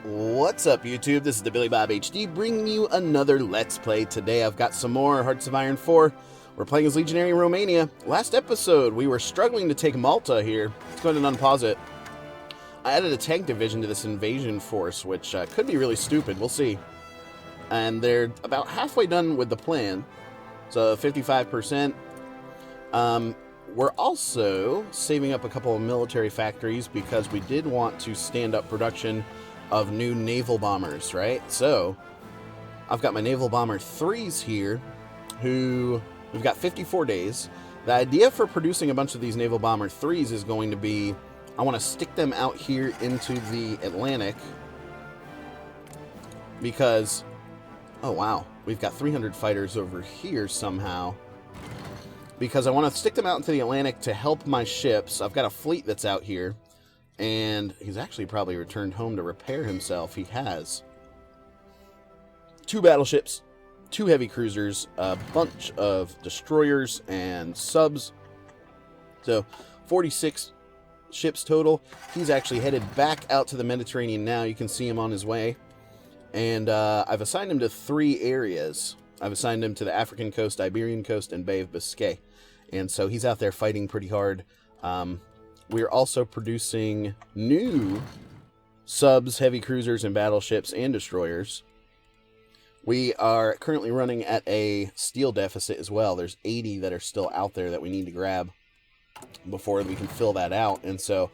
What's up, YouTube? This is TheBillyBobHD bringing you another Let's Play. Today I've got some more Hearts of Iron 4. We're playing as Legionary in Romania. Last episode, we were struggling to take Malta here. Let's go ahead and unpause it. I added a tank division to this invasion force, which could be really stupid. We'll see. And they're about halfway done with the plan. So 55%. We're also saving up a couple of military factories because we did want to stand up production of new naval bombers, right? So I've got my naval bomber 3s here, who we've got 54 days. The idea for producing a bunch of these naval bomber 3s is going to be, I want to stick them out here into the Atlantic because, oh wow, we've got 300 fighters over here somehow. Because I want to stick them out into the Atlantic to help my ships. I've got a fleet that's out here. And he's actually probably returned home to repair himself. He has 2 battleships, 2 heavy cruisers, a bunch of destroyers and subs. So 46 ships total. He's actually headed back out to the Mediterranean now. You can see him on his way. And I've assigned him to 3 areas. I've assigned him to the African coast, Iberian coast, and Bay of Biscay. And so he's out there fighting pretty hard. We are also producing new subs, heavy cruisers, and battleships and destroyers. We are currently running at a steel deficit as well. There's 80 that are still out there that we need to grab before we can fill that out. And so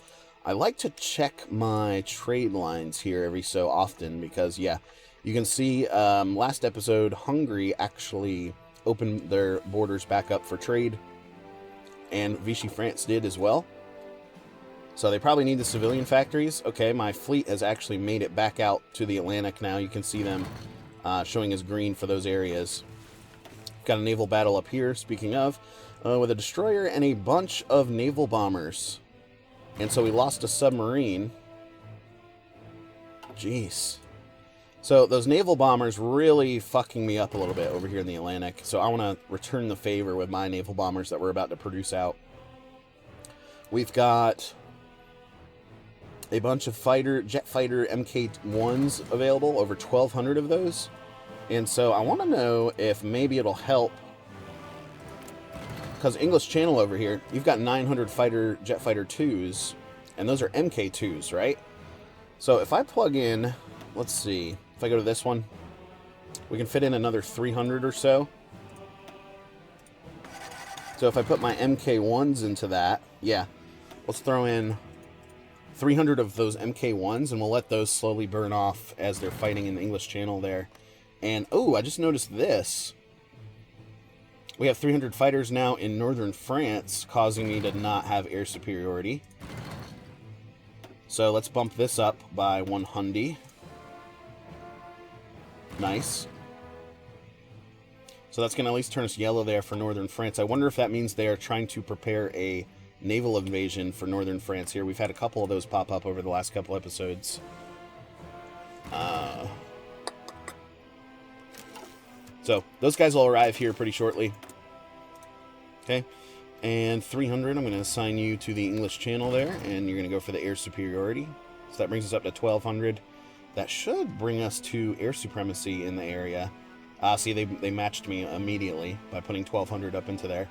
I like to check my trade lines here every so often because, yeah, you can see last episode, Hungary actually opened their borders back up for trade, and Vichy France did as well. So they probably need the civilian factories. Okay, my fleet has actually made it back out to the Atlantic now. You can see them showing as green for those areas. Got a naval battle up here, speaking of, with a destroyer and a bunch of naval bombers. And so we lost a submarine. Jeez. So those naval bombers really fucking me up a little bit over here in the Atlantic. So I want to return the favor with my naval bombers that we're about to produce out. We've got a bunch of jet fighter Mk1s available, over 1,200 of those. And so I want to know if maybe it'll help, because English Channel over here, you've got 900 jet fighter 2s, and those are Mk2s, right? So if I plug in, let's see, if I go to this one, we can fit in another 300 or so. So if I put my Mk1s into that, yeah, let's throw in 300 of those Mk1s, and we'll let those slowly burn off as they're fighting in the English Channel there. And, oh, I just noticed this. We have 300 fighters now in northern France, causing me to not have air superiority. So let's bump this up by 100. Nice. So that's going to at least turn us yellow there for northern France. I wonder if that means they are trying to prepare a naval invasion for northern France here. We've had a couple of those pop up over the last couple episodes. So those guys will arrive here pretty shortly. Okay, and 300, I'm going to assign you to the English Channel there, and you're going to go for the air superiority. So that brings us up to 1,200. That should bring us to air supremacy in the area. See, they matched me immediately by putting 1,200 up into there.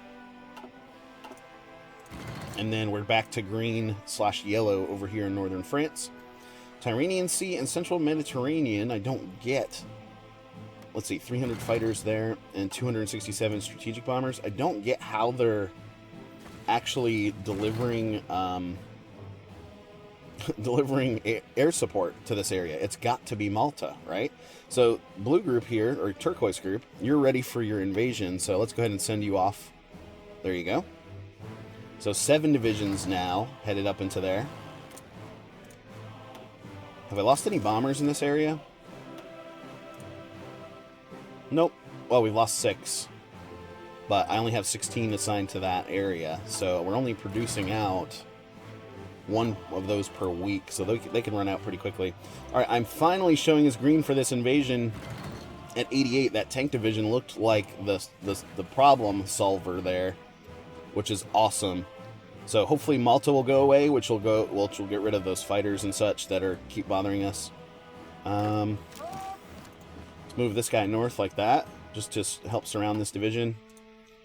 And then we're back to green/yellow over here in northern France. Tyrrhenian Sea and Central Mediterranean, I don't get. Let's see, 300 fighters there and 267 strategic bombers. I don't get how they're actually delivering air support to this area. It's got to be Malta, right? So blue group here, or turquoise group, you're ready for your invasion. So let's go ahead and send you off. There you go. So 7 divisions now headed up into there. Have I lost any bombers in this area? Nope. Well, we've lost 6. But I only have 16 assigned to that area. So we're only producing out 1 of those per week. So they can run out pretty quickly. Alright, I'm finally showing as green for this invasion at 88. That tank division looked like the problem solver there, which is awesome. So hopefully Malta will go away, which will get rid of those fighters and such that keep bothering us. Let's move this guy north like that, just to help surround this division,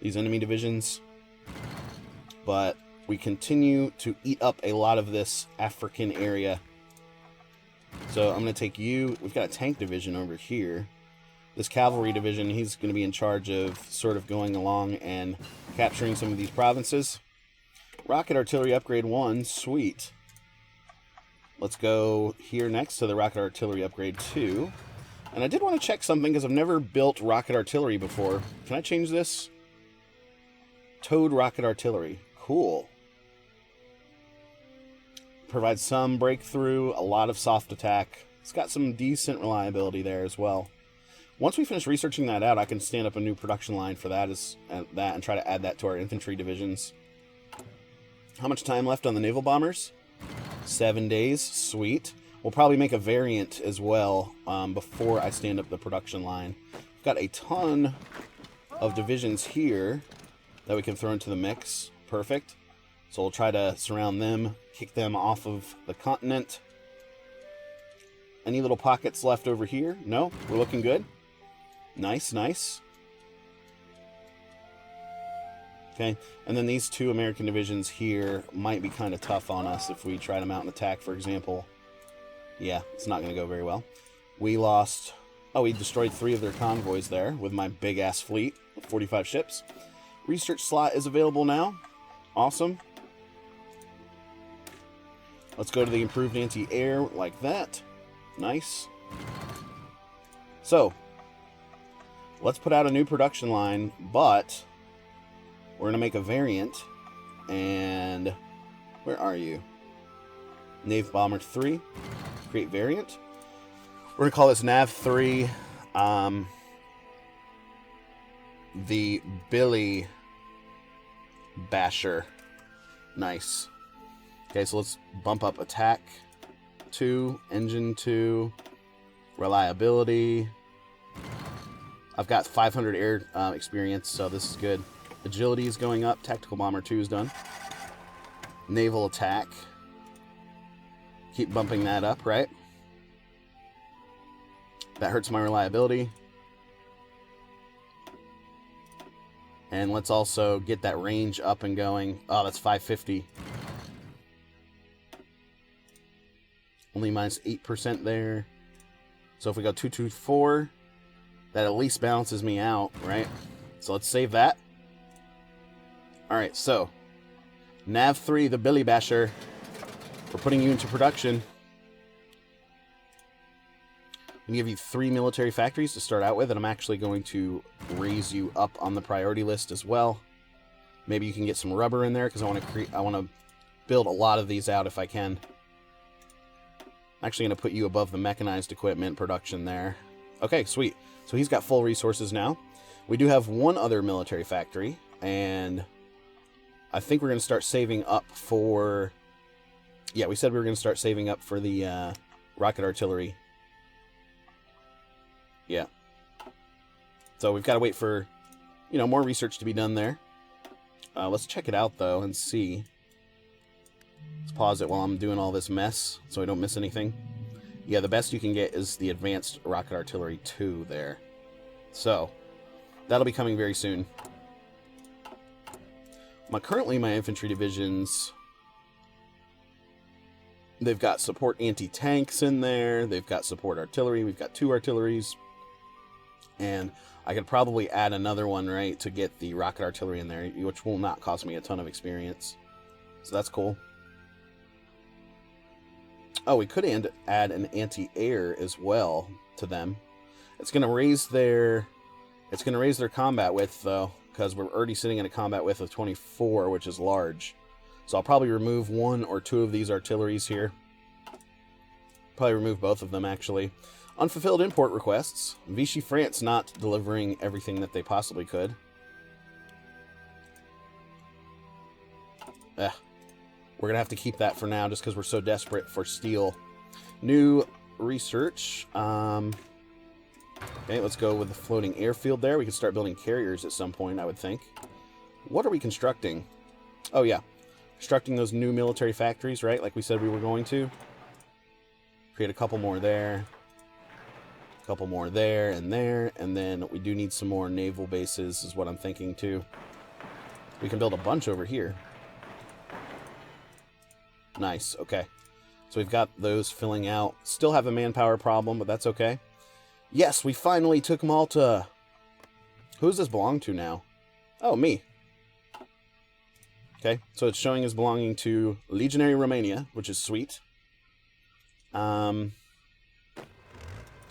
these enemy divisions. But we continue to eat up a lot of this African area. So I'm going to take you. We've got a tank division over here. This cavalry division, he's going to be in charge of sort of going along and capturing some of these provinces. Rocket artillery upgrade 1, sweet. Let's go here next to the rocket artillery upgrade 2. And I did want to check something because I've never built rocket artillery before. Can I change this? Towed rocket artillery. Cool. Provides some breakthrough, a lot of soft attack. It's got some decent reliability there as well. Once we finish researching that out, I can stand up a new production line for that and try to add that to our infantry divisions. How much time left on the naval bombers? 7 days. Sweet. We'll probably make a variant as well before I stand up the production line. We've got a ton of divisions here that we can throw into the mix. Perfect. So we'll try to surround them, kick them off of the continent. Any little pockets left over here? No? We're looking good. Nice, nice. Okay, and then these 2 American divisions here might be kind of tough on us if we try to mount an attack, for example. Yeah, it's not going to go very well. We lost... Oh, we destroyed 3 of their convoys there with my big-ass fleet of 45 ships. Research slot is available now. Awesome. Let's go to the improved anti-air like that. Nice. So, let's put out a new production line, but we're going to make a variant. And where are you? Nav Bomber 3. Create variant. We're going to call this Nav 3 the Billy Basher. Nice. Okay, so let's bump up attack 2, engine 2, reliability. I've got 500 air experience, so this is good. Agility is going up. Tactical Bomber 2 is done. Naval attack. Keep bumping that up, right? That hurts my reliability. And let's also get that range up and going. Oh, that's 550. Only minus 8% there. So if we go 224, that at least balances me out, right? So let's save that. Alright, so Nav 3, the Billy Basher. We're putting you into production. I'm going to give you 3 military factories to start out with, and I'm actually going to raise you up on the priority list as well. Maybe you can get some rubber in there, because I want to build a lot of these out if I can. I'm actually going to put you above the mechanized equipment production there. Okay, sweet. So he's got full resources now. We do have 1 other military factory, and I think we're going to start saving up for... Yeah, we said we were going to start saving up for the rocket artillery. Yeah. So we've got to wait for, more research to be done there. Let's check it out, though, and see. Let's pause it while I'm doing all this mess so I don't miss anything. Yeah, the best you can get is the Advanced Rocket Artillery 2 there. So, that'll be coming very soon. Currently, my infantry divisions... They've got support anti-tanks in there. They've got support artillery. We've got 2 artilleries. And I could probably add another one, right, to get the rocket artillery in there, which will not cost me a ton of experience. So that's cool. Oh, we could add an anti-air as well to them. It's going to raise their combat width, though, because we're already sitting at a combat width of 24, which is large. So I'll probably remove 1 or 2 of these artilleries here. Probably remove both of them, actually. Unfulfilled import requests. Vichy France not delivering everything that they possibly could. We're going to have to keep that for now just because we're so desperate for steel. New research. Okay, let's go with the floating airfield there. We can start building carriers at some point, I would think. What are we constructing? Oh, yeah. Constructing those new military factories, right? Like we said we were going to. Create a couple more there. couple more there, and then we do need some more naval bases, is what I'm thinking, too. We can build a bunch over here. Nice, okay. So we've got those filling out. Still have a manpower problem, but that's okay. Yes, we finally took Malta. Who does this belong to now? Oh, me. Okay, so it's showing as belonging to Legionary Romania, which is sweet.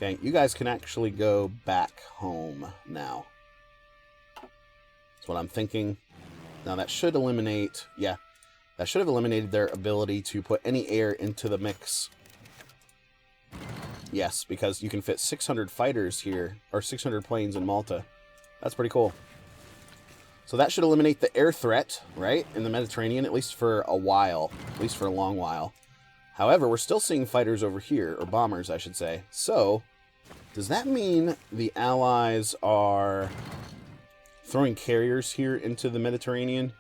Okay, you guys can actually go back home now. That's what I'm thinking. Now that should eliminate, yeah, that should have eliminated their ability to put any air into the mix. Yes, because you can fit 600 fighters here, or 600 planes in Malta. That's pretty cool. So that should eliminate the air threat, right, in the Mediterranean, at least for a while, at least for a long while. However, we're still seeing fighters over here, or bombers, I should say. So, does that mean the Allies are throwing carriers here into the Mediterranean?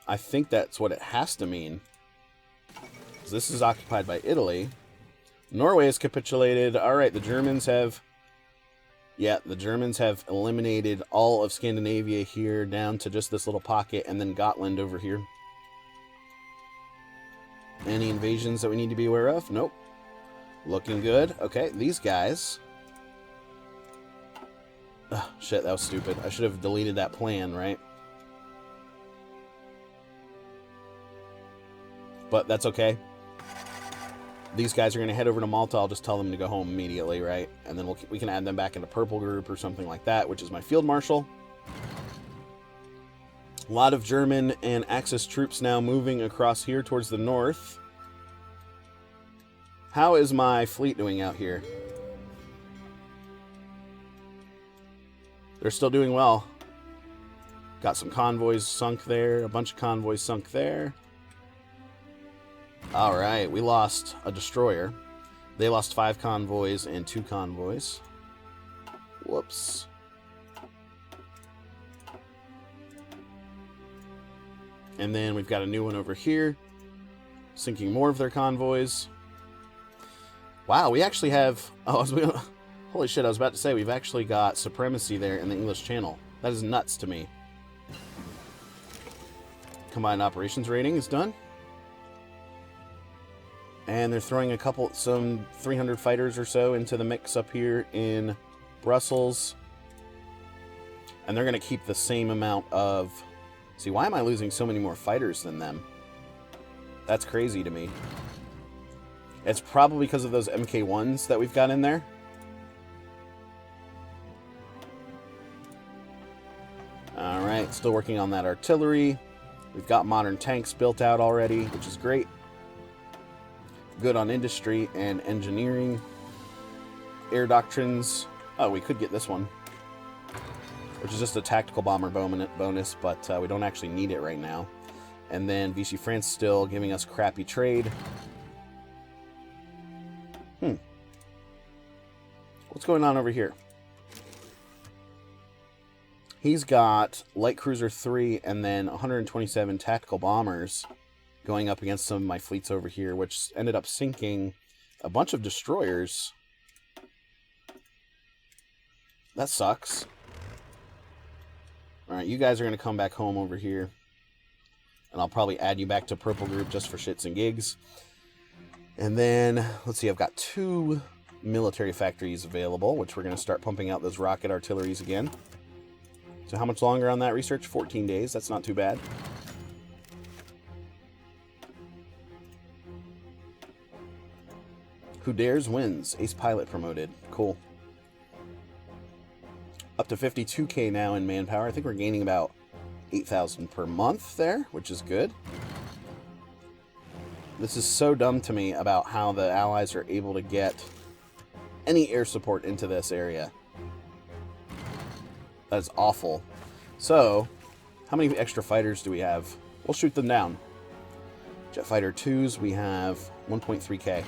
I think that's what it has to mean. This is occupied by Italy. Norway has capitulated. All right, the Germans have... Yeah, the Germans have eliminated all of Scandinavia here down to just this little pocket, and then Gotland over here. Any invasions that we need to be aware of? Nope. Looking good. Okay, these guys... Ugh, shit, that was stupid. I should have deleted that plan, right? But that's okay. These guys are going to head over to Malta. I'll just tell them to go home immediately, right? And then we can add them back into Purple Group or something like that, which is my Field Marshal. A lot of German and Axis troops now moving across here towards the north. How is my fleet doing out here? They're still doing well. Got some convoys sunk there. A bunch of convoys sunk there. Alright, we lost a destroyer. They lost 5 convoys and 2 convoys. Whoops. And then we've got a new one over here, sinking more of their convoys. Wow, we actually have... Oh, holy shit, I was about to say, we've actually got supremacy there in the English Channel. That is nuts to me. Combined operations rating is done. And they're throwing some 300 fighters or so into the mix up here in Brussels. And they're going to keep the same amount of... See, why am I losing so many more fighters than them? That's crazy to me. It's probably because of those MK1s that we've got in there. Alright, still working on that artillery. We've got modern tanks built out already, which is great. Good on industry and engineering. Air doctrines. Oh, we could get this one, which is just a tactical bomber bonus, but we don't actually need it right now. And then Vichy France still giving us crappy trade. What's going on over here? He's got Light Cruiser 3 and then 127 tactical bombers going up against some of my fleets over here, which ended up sinking a bunch of destroyers. That sucks. Alright, you guys are going to come back home over here. And I'll probably add you back to Purple Group just for shits and gigs. And then, let's see, I've got 2 military factories available, which we're going to start pumping out those rocket artilleries again. So how much longer on that research? 14 days. That's not too bad. Who dares wins. Ace pilot promoted. Cool. Up to 52k now in manpower. I think we're gaining about 8,000 per month there, which is good. This is so dumb to me about how the Allies are able to get any air support into this area. That is awful. So, how many extra fighters do we have? We'll shoot them down. Jet Fighter 2s, we have 1.3k.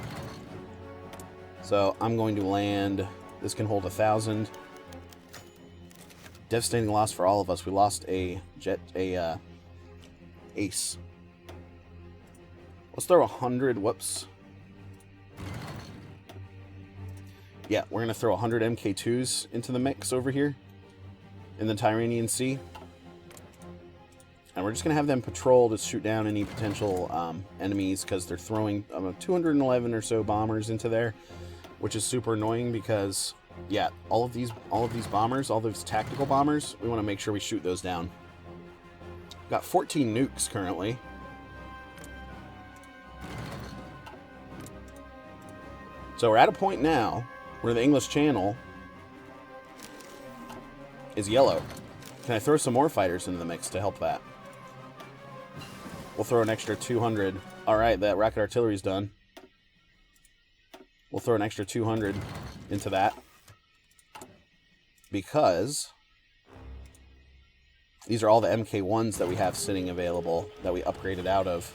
So, I'm going to land... This can hold 1,000. Devastating loss for all of us. We lost a ace. Let's throw 100. Whoops. Yeah, we're going to throw 100 MK2s into the mix over here in the Tyrrhenian Sea. And we're just going to have them patrol to shoot down any potential enemies, because they're throwing 211 or so bombers into there, which is super annoying because, yeah, all of these bombers, all those tactical bombers, we want to make sure we shoot those down. Got 14 nukes currently. So we're at a point now where the English Channel is yellow. Can I throw some more fighters into the mix to help that? We'll throw an extra 200. Alright, that rocket artillery's done. We'll throw an extra 200 into that, because these are all the MK1s that we have sitting available that we upgraded out of.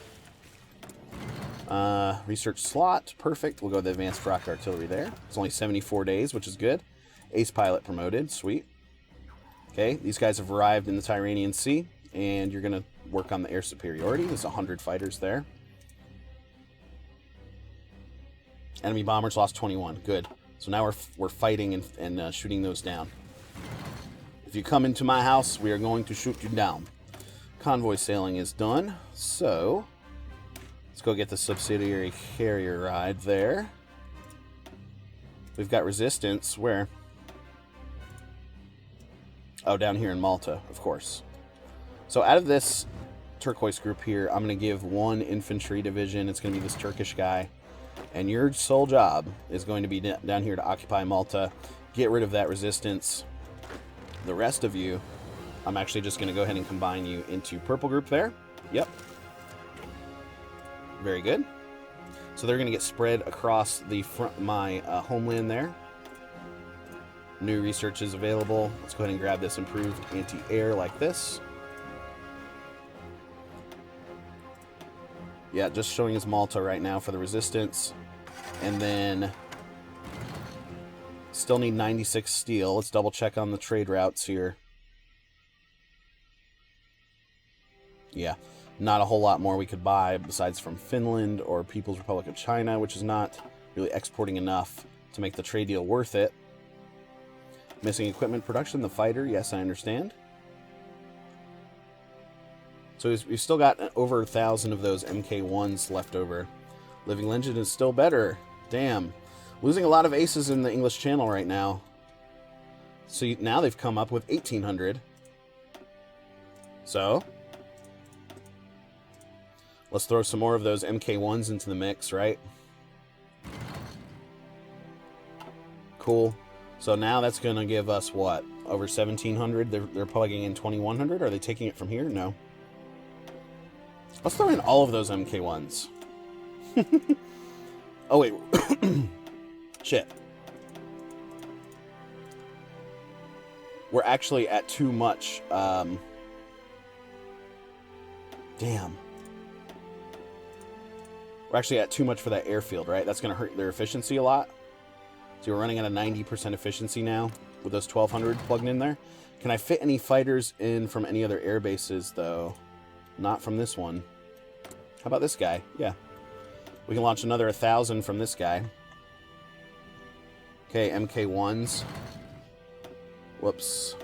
Research slot, perfect. We'll go with the advanced rocket artillery there. It's only 74 days, which is good. Ace pilot promoted, sweet. Okay, these guys have arrived in the Tyrrhenian Sea, and you're going to work on the air superiority. There's 100 fighters there. Enemy bombers lost 21, good. So now we're fighting and shooting those down. If you come into my house, we are going to shoot you down. Convoy sailing is done, so let's go get the subsidiary carrier ride there. We've got resistance where? Oh, down here in Malta, of course. So out of this turquoise group here, I'm going to give one infantry division. It's going to be this Turkish guy. And your sole job is going to be down here to occupy Malta. Get rid of that resistance. The rest of you, I'm actually just going to go ahead and combine you into purple group there. Yep. Very good. So they're going to get spread across the front, my homeland there. New research is available. Let's go ahead and grab this improved anti-air like this. Yeah, just showing us Malta right now for the resistance. And then still need 96 steel. Let's double check on the trade routes here. Yeah, not a whole lot more we could buy besides from Finland or People's Republic of China, which is not really exporting enough to make the trade deal worth it. Missing equipment production, the fighter, yes, I understand. So we've still got over 1,000 of those MK1s left over. Living Legend is still better. Damn. Losing a lot of aces in the English Channel right now. So now they've come up with 1,800. So let's throw some more of those MK1s into the mix, right? Cool. So now that's going to give us, what, over 1,700? They're plugging in 2,100? Are they taking it from here? No. Let's throw in all of those MK1s. Oh, wait. Shit. We're actually at too much. Damn. We're actually at too much for that airfield, right? That's going to hurt their efficiency a lot. So we're running at a 90% efficiency now with those 1,200 plugged in there. Can I fit any fighters in from any other air bases, though? Not from this one. How about this guy? Yeah. We can launch another 1,000 from this guy. Okay, MK1s. Whoops.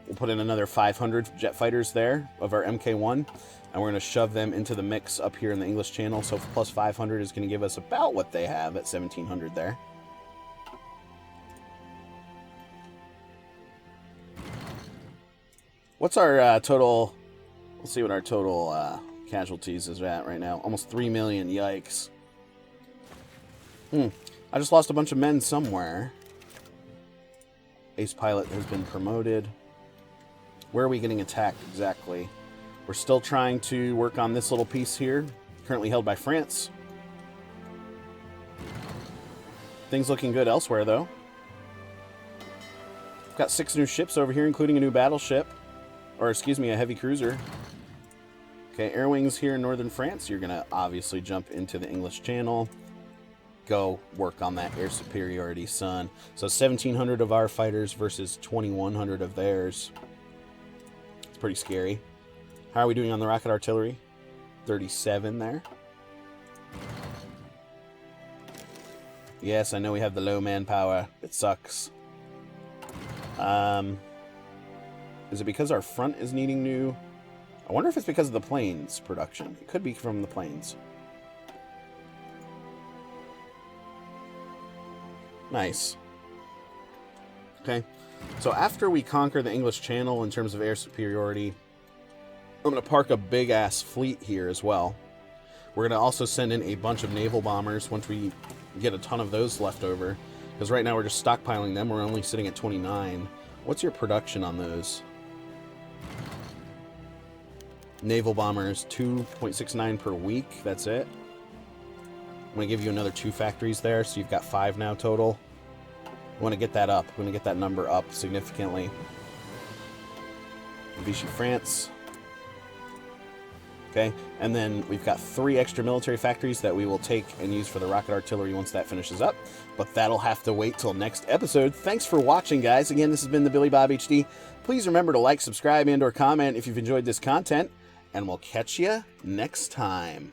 We'll put in another 500 jet fighters there of our MK1. And we're going to shove them into the mix up here in the English Channel. So plus 500 is going to give us about what they have at 1,700 there. What's our total... Let's see what our total casualties is at right now. Almost 3 million. Yikes. I just lost a bunch of men somewhere. Ace pilot has been promoted. Where are we getting attacked exactly? We're still trying to work on this little piece here. Currently held by France. Things looking good elsewhere, though. We've got 6 new ships over here, including a new battleship. Or, excuse me, a heavy cruiser. Okay, air wings here in northern France. You're going to obviously jump into the English Channel. Go work on that air superiority, son. So 1,700 of our fighters versus 2,100 of theirs. It's pretty scary. How are we doing on the rocket artillery? 37 there. Yes, I know we have the low manpower. It sucks. Is it because our front is needing new... I wonder if it's because of the planes production. It could be from the planes. Nice. Okay. So after we conquer the English Channel in terms of air superiority, I'm going to park a big-ass fleet here as well. We're going to also send in a bunch of naval bombers once we get a ton of those left over. Because right now we're just stockpiling them. We're only sitting at 29. What's your production on those? Naval bombers, 2.69 per week. That's it. I'm going to give you another 2 factories there, so you've got 5 now total. We want to get that up. We want to get that number up significantly. Vichy, France. Okay, and then we've got 3 extra military factories that we will take and use for the rocket artillery once that finishes up. But that'll have to wait till next episode. Thanks for watching, guys. Again, this has been the Billy Bob HD. Please remember to like, subscribe, and/or comment if you've enjoyed this content. And we'll catch you next time.